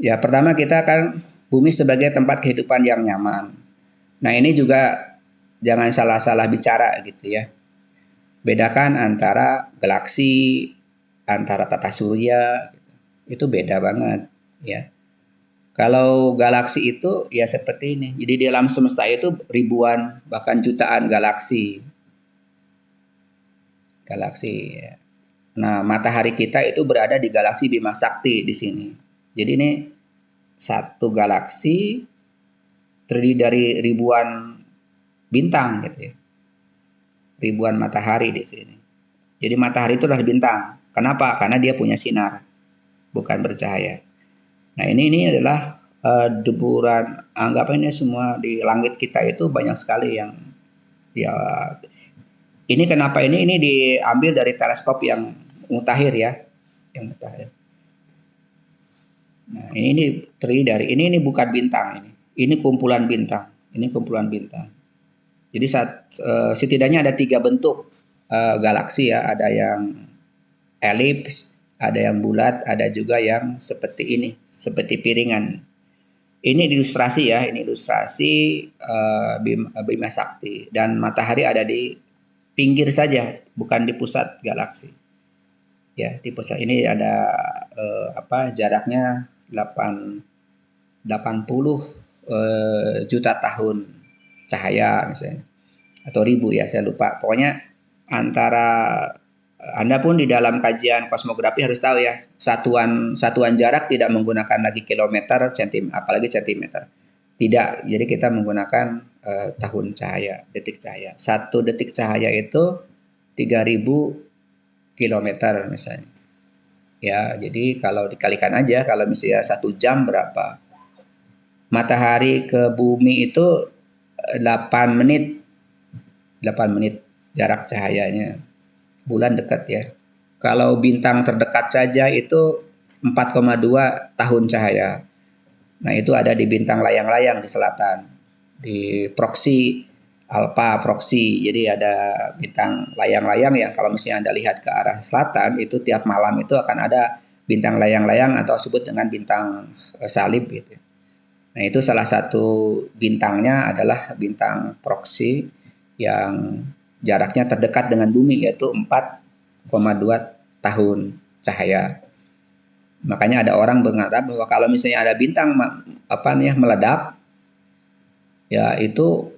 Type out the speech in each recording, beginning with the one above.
Ya, pertama kita kan bumi sebagai tempat kehidupan yang nyaman. Nah, ini juga jangan salah-salah bicara gitu ya. Bedakan antara galaksi, antara tata surya, itu beda banget ya. Kalau galaksi itu ya seperti ini. Jadi di alam semesta itu ribuan bahkan jutaan galaksi. Ya. Nah, matahari kita itu berada di galaksi Bima Sakti di sini. Jadi ini satu galaksi terdiri dari ribuan bintang gitu ya. Ribuan matahari di sini. Jadi matahari itu adalah bintang. Kenapa? Karena dia punya sinar, bukan bercahaya. Nah, ini adalah deburan, anggapannya semua di langit kita itu banyak sekali yang ya, ini kenapa ini diambil dari teleskop yang mutakhir ya, yang mutakhir. Nah, ini terdiri dari ini bukan bintang ini. Ini kumpulan bintang. Ini kumpulan bintang. Jadi setidaknya ada 3 bentuk galaksi ya, ada yang elips, ada yang bulat, ada juga yang seperti ini, seperti piringan. Ini ilustrasi ya, ini ilustrasi Bima Sakti, dan matahari ada di pinggir saja, bukan di pusat galaksi. Ya, di pusat ini ada jaraknya 80 juta tahun cahaya misalnya, atau ribu ya, saya lupa. Pokoknya antara Anda pun di dalam kajian kosmografi harus tahu ya, satuan jarak tidak menggunakan lagi kilometer, apalagi sentimeter. Tidak, jadi kita menggunakan tahun cahaya, detik cahaya. 1 detik cahaya itu 3000 kilometer misalnya. Ya, jadi kalau dikalikan aja, kalau misalnya 1 jam berapa? Matahari ke bumi itu 8 menit jarak cahayanya. Bulan dekat ya. Kalau bintang terdekat saja itu 4,2 tahun cahaya. Nah, itu ada di bintang layang-layang di selatan, di proksi Alpha Proxy. Jadi ada bintang layang-layang yang kalau misalnya Anda lihat ke arah selatan, itu tiap malam itu akan ada bintang layang-layang atau disebut dengan bintang salib gitu. Nah, itu salah satu bintangnya adalah bintang Proxy yang jaraknya terdekat dengan bumi, yaitu 4,2 tahun cahaya. Makanya ada orang mengatakan bahwa kalau misalnya ada bintang meledak, ya itu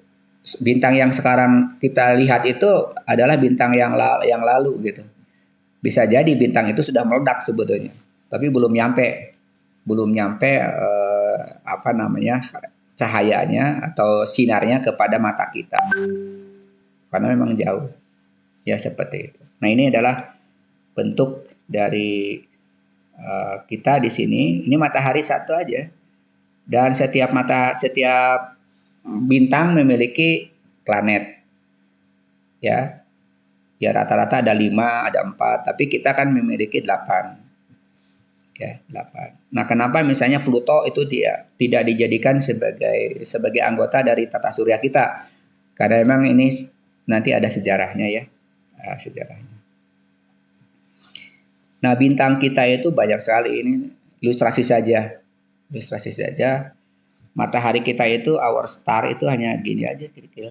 bintang yang sekarang kita lihat itu adalah bintang yang lalu gitu. Bisa jadi bintang itu sudah meledak sebetulnya, tapi belum nyampe cahayanya atau sinarnya kepada mata kita, karena memang jauh ya, seperti itu. Nah, ini adalah bentuk dari kita di sini. Ini matahari satu aja, dan setiap bintang memiliki planet ya. Ya, rata-rata ada 5, ada 4, tapi kita kan memiliki 8. Ya, 8. Nah, kenapa misalnya Pluto itu dia tidak dijadikan sebagai anggota dari tata surya kita? Karena memang ini nanti ada sejarahnya ya. Sejarahnya. Nah, bintang kita itu banyak sekali, ini ilustrasi saja. Matahari kita itu, our star itu hanya gini aja kira-kira.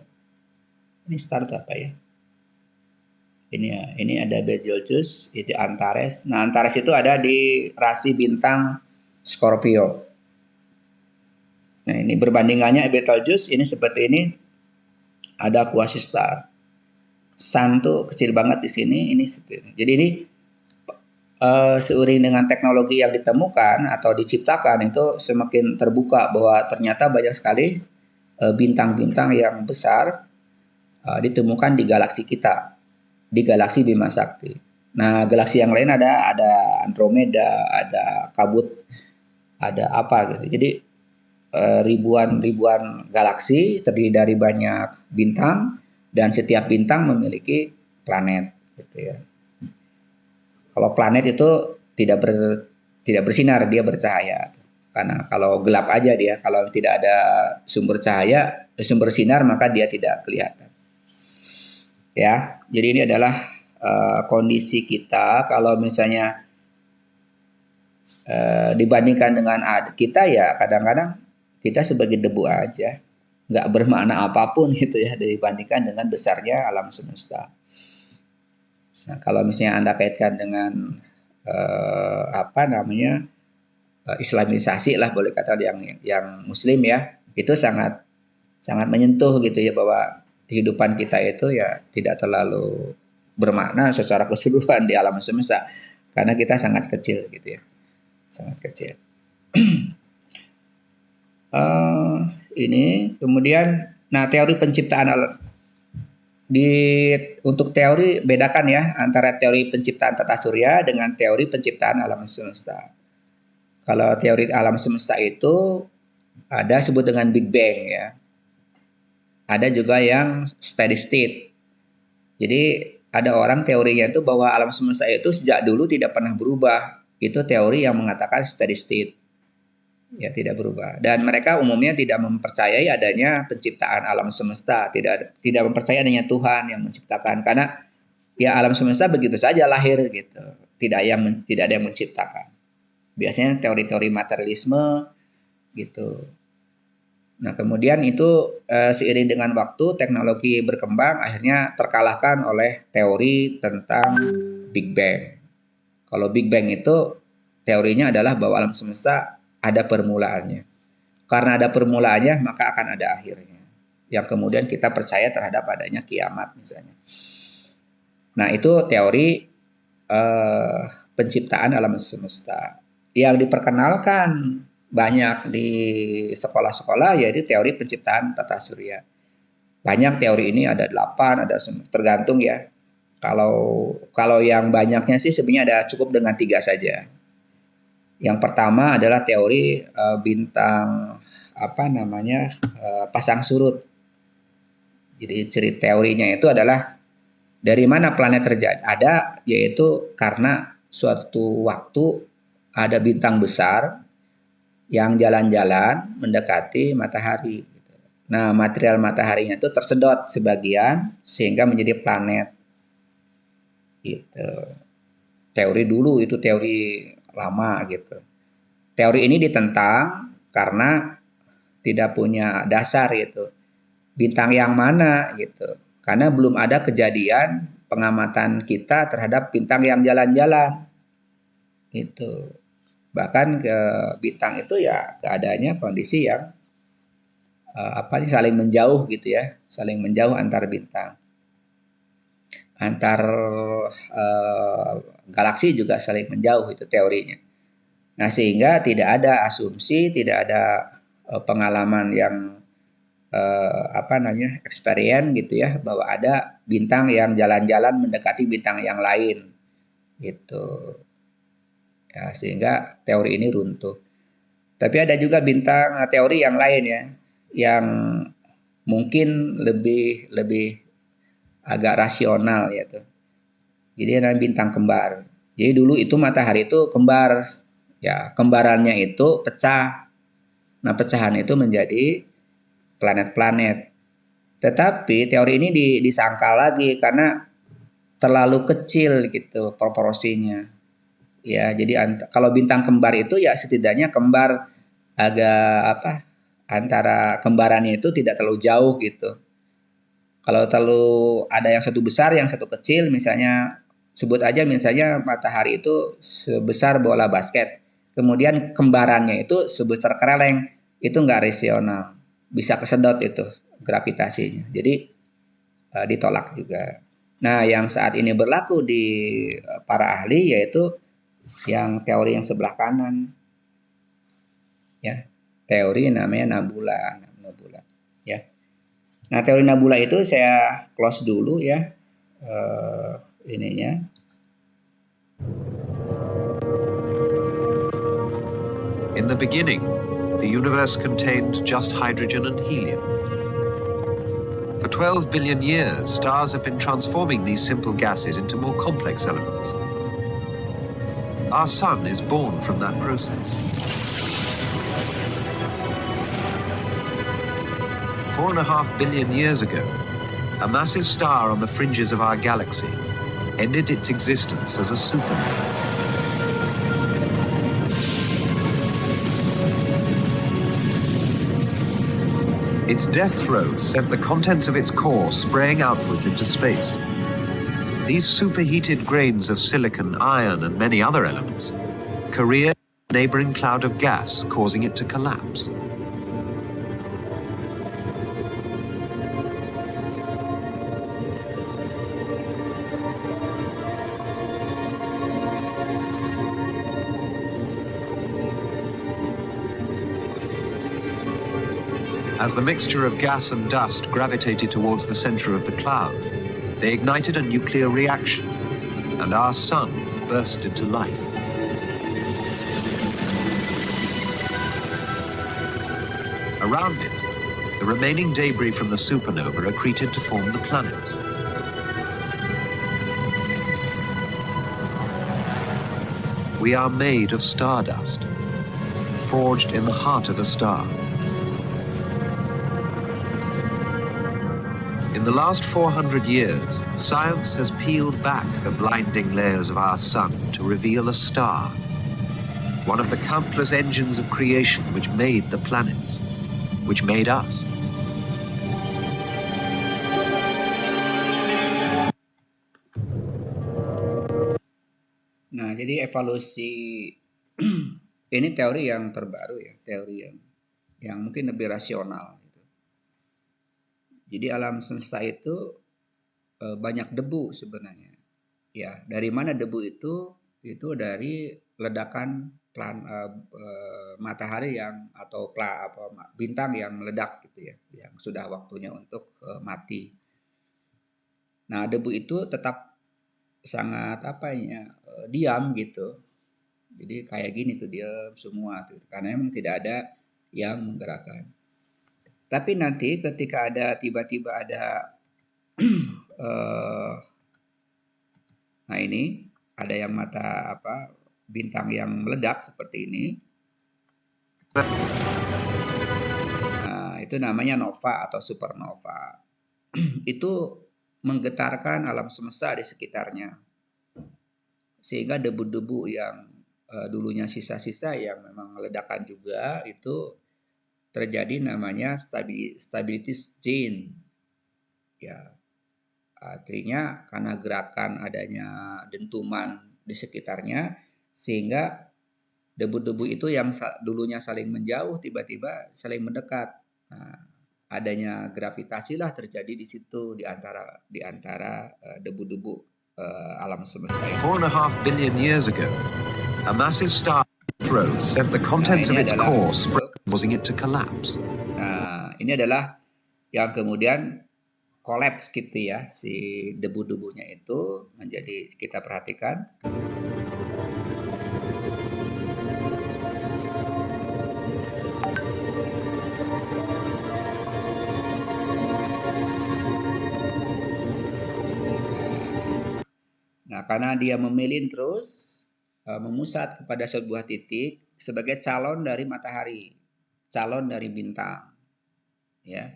Ini star itu apa ya? Ini ada Betelgeuse, itu Antares. Nah, Antares itu ada di rasi bintang Scorpio. Nah, ini berbandingannya Betelgeuse ini seperti ini. Ada Quasistar. Sun tuh kecil banget di sini, ini seperti ini. Jadi ini seiring dengan teknologi yang ditemukan atau diciptakan, itu semakin terbuka bahwa ternyata banyak sekali bintang-bintang yang besar ditemukan di galaksi kita, di galaksi Bima Sakti. Nah, galaksi yang lain ada Andromeda, ada Kabut, ada apa gitu. Jadi ribuan galaksi terdiri dari banyak bintang, dan setiap bintang memiliki planet gitu ya. Kalau planet itu tidak bersinar, dia bercahaya. Karena kalau gelap aja dia, kalau tidak ada sumber cahaya, sumber sinar, maka dia tidak kelihatan. Ya, jadi ini adalah kondisi kita. Kalau misalnya dibandingkan dengan kita ya kadang-kadang kita sebagai debu aja, nggak bermakna apapun gitu ya dibandingkan dengan besarnya alam semesta. Nah, kalau misalnya Anda kaitkan dengan Islamisasi lah boleh kata yang Muslim ya, itu sangat sangat menyentuh gitu ya bahwa kehidupan kita itu ya tidak terlalu bermakna secara keseluruhan di alam semesta karena kita sangat kecil gitu ya, sangat kecil. Ini kemudian, nah teori penciptaan alam untuk teori bedakan ya antara teori penciptaan tata surya dengan teori penciptaan alam semesta. Kalau teori alam semesta itu ada sebut dengan Big Bang ya. Ada juga yang steady state. Jadi ada orang teorinya itu bahwa alam semesta itu sejak dulu tidak pernah berubah. Itu teori yang mengatakan steady state. Ya tidak berubah. Dan mereka umumnya tidak mempercayai adanya penciptaan alam semesta. Tidak mempercayai adanya Tuhan yang menciptakan. Karena ya alam semesta begitu saja lahir gitu. Tidak ada yang menciptakan. Biasanya teori-teori materialisme gitu. Nah kemudian itu seiring dengan waktu teknologi berkembang akhirnya terkalahkan oleh teori tentang Big Bang. Kalau Big Bang itu teorinya adalah bahwa alam semesta ada permulaannya. Karena ada permulaannya maka akan ada akhirnya. Yang kemudian kita percaya terhadap adanya kiamat misalnya. Nah itu teori penciptaan alam semesta. Yang diperkenalkan banyak di sekolah-sekolah yaitu teori penciptaan tata surya. Banyak teori ini ada 8, ada tergantung ya. Kalau yang banyaknya sih sebenarnya ada cukup dengan 3 saja. Yang pertama adalah teori bintang pasang surut. Jadi cerita teorinya itu adalah dari mana planet terjadi ada, yaitu karena suatu waktu ada bintang besar yang jalan-jalan mendekati matahari. Nah, material mataharinya itu tersedot sebagian sehingga menjadi planet. Gitu. Teori dulu itu teori lama gitu. Teori ini ditentang karena tidak punya dasar gitu. Bintang yang mana gitu. Karena belum ada kejadian pengamatan kita terhadap bintang yang jalan-jalan. Gitu. Bahkan ke bintang itu ya keadaannya kondisi yang saling menjauh gitu ya, saling menjauh antar bintang, antar galaksi juga saling menjauh itu teorinya. Nah sehingga tidak ada asumsi, tidak ada pengalaman yang experience gitu ya bahwa ada bintang yang jalan-jalan mendekati bintang yang lain gitu. Ya, sehingga teori ini runtuh. Tapi ada juga bintang teori yang lain ya, yang mungkin lebih agak rasional yaitu. Jadi namanya bintang kembar. Jadi dulu itu matahari itu kembar, ya kembarannya itu pecah. Nah pecahan itu menjadi planet-planet. Tetapi teori ini disangkal lagi karena terlalu kecil gitu proporsinya. Ya, jadi kalau bintang kembar itu ya setidaknya kembar agak antara kembarannya itu tidak terlalu jauh gitu. Kalau terlalu ada yang satu besar, yang satu kecil, misalnya sebut aja misalnya matahari itu sebesar bola basket. Kemudian kembarannya itu sebesar keleleng, itu nggak rasional, bisa kesedot itu gravitasinya. Jadi ditolak juga. Nah, yang saat ini berlaku di para ahli yaitu yang teori yang sebelah kanan ya, teori namanya nebula ya. Nah teori nebula itu saya close dulu ya ininya. In the beginning, the universe contained just hydrogen and helium. For 12 billion years, stars have been transforming these simple gases into more complex elements. Our sun is born from that process. 4.5 billion years ago, a massive star on the fringes of our galaxy ended its existence as a supernova. Its death throes sent the contents of its core spraying outwards into space. These superheated grains of silicon, iron, and many other elements careered a neighboring cloud of gas, causing it to collapse. As the mixture of gas and dust gravitated towards the center of the cloud, they ignited a nuclear reaction, and our sun burst into life. Around it, the remaining debris from the supernova accreted to form the planets. We are made of stardust, forged in the heart of a star. In the last 400 years, science has peeled back the blinding layers of our sun to reveal a star, one of the countless engines of creation which made the planets, which made us. Nah, jadi evolusi ini teori yang terbaru ya, teori yang mungkin lebih rasional. Jadi alam semesta itu banyak debu sebenarnya. Ya, dari mana debu itu? Itu dari ledakan matahari yang atau bintang yang meledak gitu ya, yang sudah waktunya untuk mati. Nah, debu itu tetap sangat diam gitu. Jadi kayak gini tuh diam semua tuh, karena memang tidak ada yang menggerakkan. Tapi nanti ketika tiba-tiba ada nah ini ada yang bintang yang meledak seperti ini. Nah, itu namanya nova atau supernova. Itu menggetarkan alam semesta di sekitarnya. Sehingga debu-debu yang dulunya sisa-sisa yang memang meledakan juga itu terjadi namanya stability chain. Ya. Artinya karena gerakan adanya dentuman di sekitarnya sehingga debu-debu itu yang dulunya saling menjauh tiba-tiba saling mendekat. Nah, adanya gravitasi lah terjadi di situ di antara debu-debu alam semesta. 4.5 billion years ago, a massive star throws sent the contents of its core causing it to collapse. Nah, ini adalah yang kemudian kolaps gitu ya, si debu-debunya itu menjadi, kita perhatikan. Nah, karena dia memilih terus memusat kepada sebuah titik sebagai calon dari matahari, calon dari bintang, ya.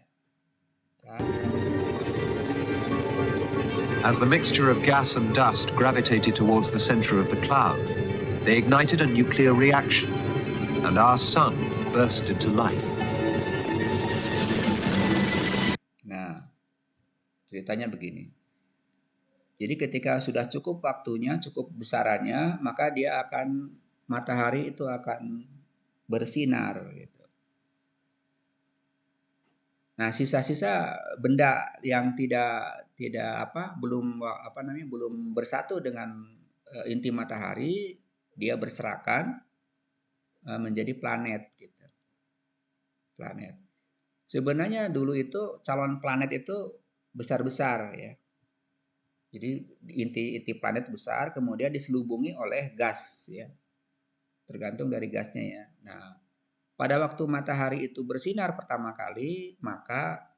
As the mixture of gas and dust gravitated towards the center of the cloud, they ignited a nuclear reaction, and our sun burst into life. Nah, ceritanya begini. Jadi ketika sudah cukup waktunya, cukup besarannya, maka matahari itu akan bersinar gitu. Nah, sisa-sisa benda yang belum bersatu dengan inti matahari, dia berserakan menjadi planet gitu. Planet. Sebenarnya dulu itu calon planet itu besar-besar ya. Jadi inti planet besar, kemudian diselubungi oleh gas ya. Tergantung dari gasnya ya. Nah, pada waktu matahari itu bersinar pertama kali, maka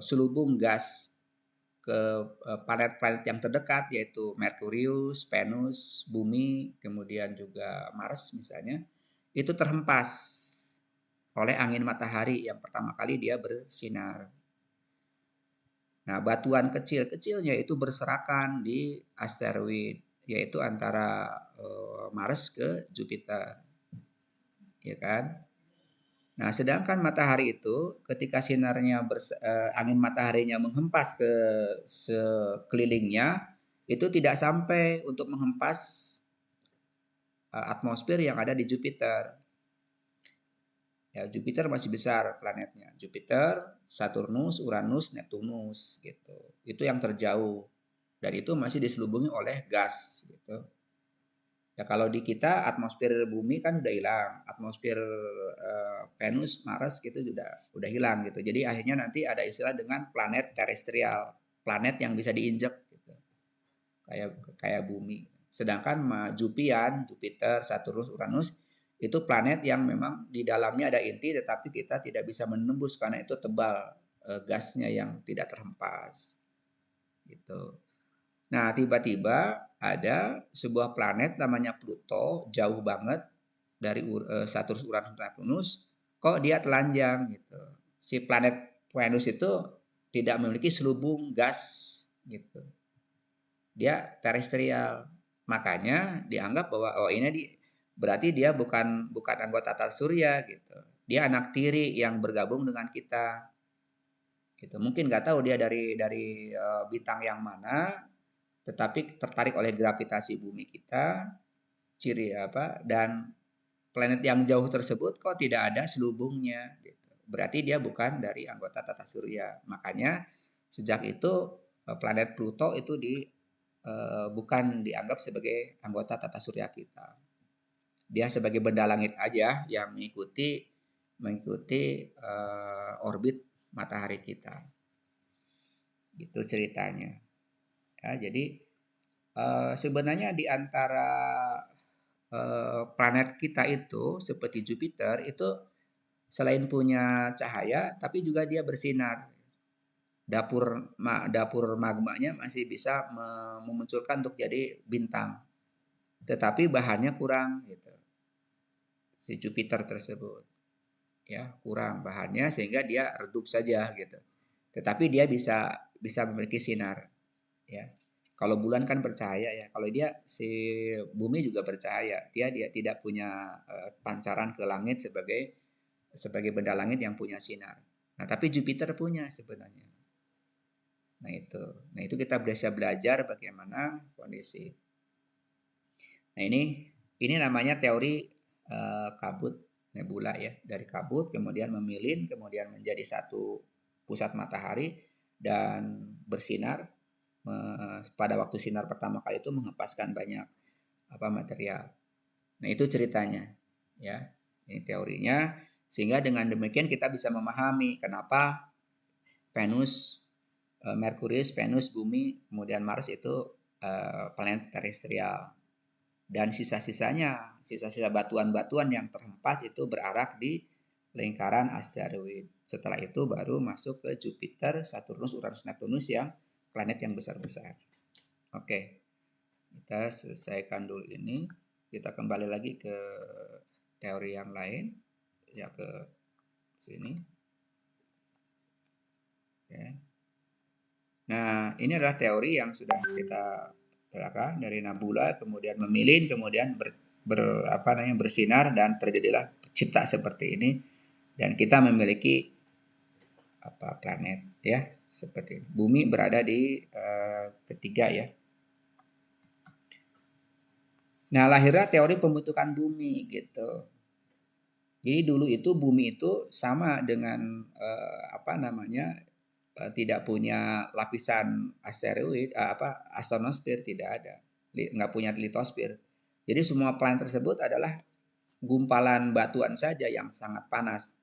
selubung gas ke planet-planet yang terdekat yaitu Merkurius, Venus, Bumi, kemudian juga Mars misalnya, itu terhempas oleh angin matahari yang pertama kali dia bersinar. Nah, batuan kecil-kecilnya itu berserakan di asteroid, yaitu antara Mars ke Jupiter, ya kan? Nah, sedangkan matahari itu ketika sinarnya angin mataharinya menghempas ke sekelilingnya itu tidak sampai untuk menghempas atmosfer yang ada di Jupiter. Ya, Jupiter masih besar planetnya. Jupiter, Saturnus, Uranus, Neptunus gitu. Itu yang terjauh. Dan itu masih diselubungi oleh gas gitu. Ya kalau di kita atmosfer bumi kan udah hilang, atmosfer Venus, Mars gitu udah hilang gitu. Jadi akhirnya nanti ada istilah dengan planet terestrial, planet yang bisa diinjak gitu. Kayak bumi. Sedangkan Jupiter, Saturnus, Uranus itu planet yang memang di dalamnya ada inti tetapi kita tidak bisa menembus karena itu tebal gasnya yang tidak terhempas. Gitu. Nah, tiba-tiba ada sebuah planet namanya Pluto, jauh banget dari Saturnus, Uranus, Neptunus, kok dia telanjang gitu. Si planet Venus itu tidak memiliki selubung gas gitu. Dia terestrial. Makanya dianggap bahwa berarti dia bukan anggota tata surya gitu. Dia anak tiri yang bergabung dengan kita. Gitu. Mungkin nggak tahu dia dari bintang yang mana, tetapi tertarik oleh gravitasi bumi kita, dan planet yang jauh tersebut kok tidak ada selubungnya gitu. Berarti dia bukan dari anggota tata surya. Makanya sejak itu planet Pluto itu bukan dianggap sebagai anggota tata surya kita. Dia sebagai benda langit aja yang mengikuti orbit matahari kita. Gitu ceritanya. Ya, jadi sebenarnya di antara planet kita itu seperti Jupiter itu selain punya cahaya tapi juga dia bersinar. Dapur magmanya masih bisa memunculkan untuk jadi bintang. Tetapi bahannya kurang gitu. Si Jupiter tersebut. Ya, kurang bahannya sehingga dia redup saja gitu. Tetapi dia bisa memiliki sinar, ya. Kalau bulan kan bercahaya ya. Kalau si bumi juga bercahaya. Dia tidak punya pancaran ke langit sebagai benda langit yang punya sinar. Nah, tapi Jupiter punya sebenarnya. Nah, itu kita bisa belajar bagaimana kondisi. Nah, ini namanya teori kabut nebula ya. Dari kabut kemudian memilin, kemudian menjadi satu pusat matahari dan bersinar. Pada waktu sinar pertama kali itu menghempaskan banyak material. Nah, itu ceritanya ya. Ini teorinya sehingga dengan demikian kita bisa memahami kenapa Venus, Merkurius, Venus, Bumi, kemudian Mars itu planet terestrial. Dan sisa batuan-batuan yang terhempas itu berarak di lingkaran asteroid. Setelah itu baru masuk ke Jupiter, Saturnus, Uranus, Neptunus yang planet yang besar-besar. Oke, kita selesaikan dulu ini. Kita kembali lagi ke teori yang lain, ya ke sini. Oke. Nah, ini adalah teori yang sudah kita terangkan dari nebula, kemudian memilin, kemudian bersinar dan terjadilah cipta seperti ini. Dan kita memiliki planet ya. Seperti ini. Bumi berada di ketiga ya. Nah, lahirlah teori pembentukan bumi gitu. Jadi dulu itu bumi itu sama dengan tidak punya lapisan asteroid astronosfer, tidak ada. Nggak punya litosfer. Jadi semua planet tersebut adalah gumpalan batuan saja yang sangat panas.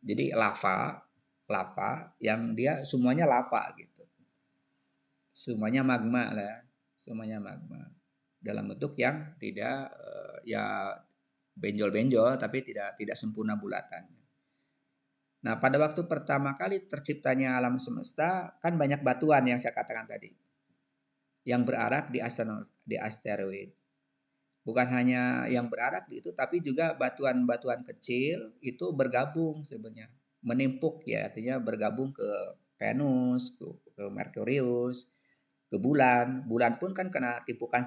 Jadi lava yang dia semuanya lava gitu. Semuanya magma lah, semuanya magma. Dalam bentuk yang tidak benjol-benjol tapi tidak sempurna bulatan. Nah, pada waktu pertama kali terciptanya alam semesta kan banyak batuan yang saya katakan tadi. Yang berarak di asteroid. Bukan hanya yang berarak itu tapi juga batuan-batuan kecil itu bergabung sebenarnya. Menimpuk ya, artinya bergabung ke Venus, ke Merkurius, ke bulan. Bulan pun kan kena timpukan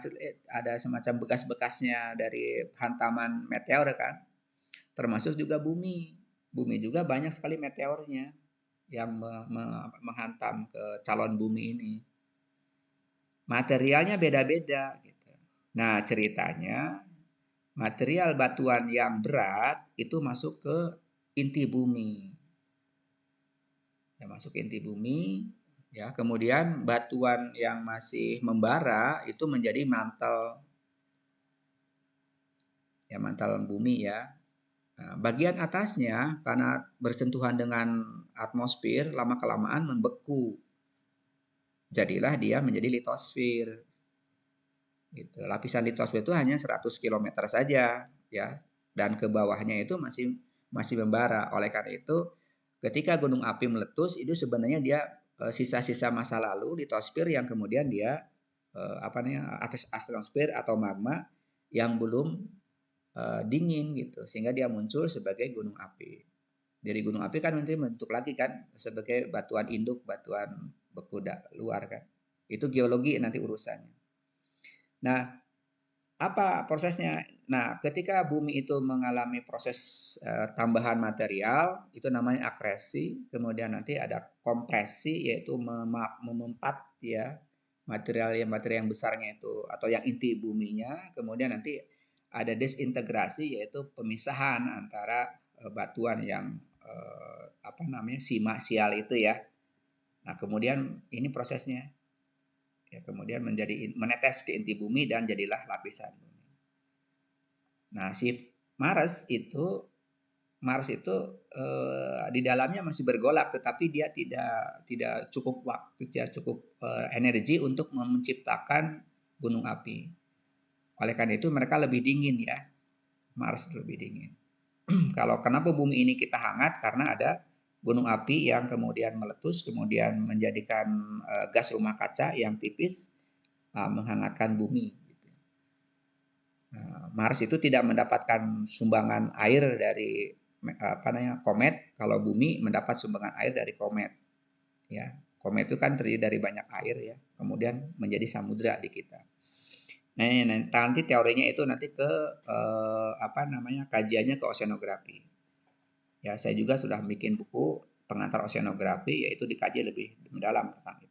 ada semacam bekas-bekasnya dari hantaman meteor kan. Termasuk juga bumi. Bumi juga banyak sekali meteornya yang menghantam ke calon bumi ini. Materialnya beda-beda gitu. Nah, ceritanya material batuan yang berat itu masuk ke inti bumi. Ya, masuk ke inti bumi, ya. Kemudian batuan yang masih membara itu menjadi mantel, ya, mantel bumi ya. Nah, bagian atasnya karena bersentuhan dengan atmosfer lama-kelamaan membeku. Jadilah dia menjadi litosfer. Gitu. Lapisan litosfer itu hanya 100 km saja, ya. Dan ke bawahnya itu masih membara. Oleh karena itu, ketika gunung api meletus itu sebenarnya dia sisa-sisa masa lalu litosfer yang kemudian dia apa namanya atas atmosfer atau magma yang belum dingin gitu, sehingga dia muncul sebagai gunung api. Jadi gunung api kan nanti bentuk lagi kan sebagai batuan induk, batuan beku luar kan. Itu geologi nanti urusannya. Nah, apa prosesnya? Nah, ketika bumi itu mengalami proses tambahan material, itu namanya akresi. Kemudian nanti ada kompresi, yaitu memempat ya material yang besarnya itu atau yang inti buminya. Kemudian nanti ada desintegrasi, yaitu pemisahan antara batuan yang apa namanya sial itu ya. Nah, kemudian ini prosesnya. Ya, kemudian menetes ke inti bumi dan jadilah lapisan bumi. Nah, si Mars itu di dalamnya masih bergolak, tetapi dia tidak cukup waktu, tidak cukup energi untuk menciptakan gunung api. Oleh karena itu mereka lebih dingin ya, Mars lebih dingin. Kalau kenapa bumi ini kita hangat? Karena ada gunung api yang kemudian meletus, kemudian menjadikan gas rumah kaca yang tipis menghangatkan bumi. Nah, Mars itu tidak mendapatkan sumbangan air dari apa namanya komet. Kalau bumi mendapat sumbangan air dari komet. Ya, komet itu kan terdiri dari banyak air ya, kemudian menjadi samudra di kita. Nah, nanti teorinya itu nanti ke apa namanya kajiannya ke oceanografi. Ya, saya juga sudah bikin buku pengantar oceanografi, yaitu dikaji lebih mendalam tentang itu.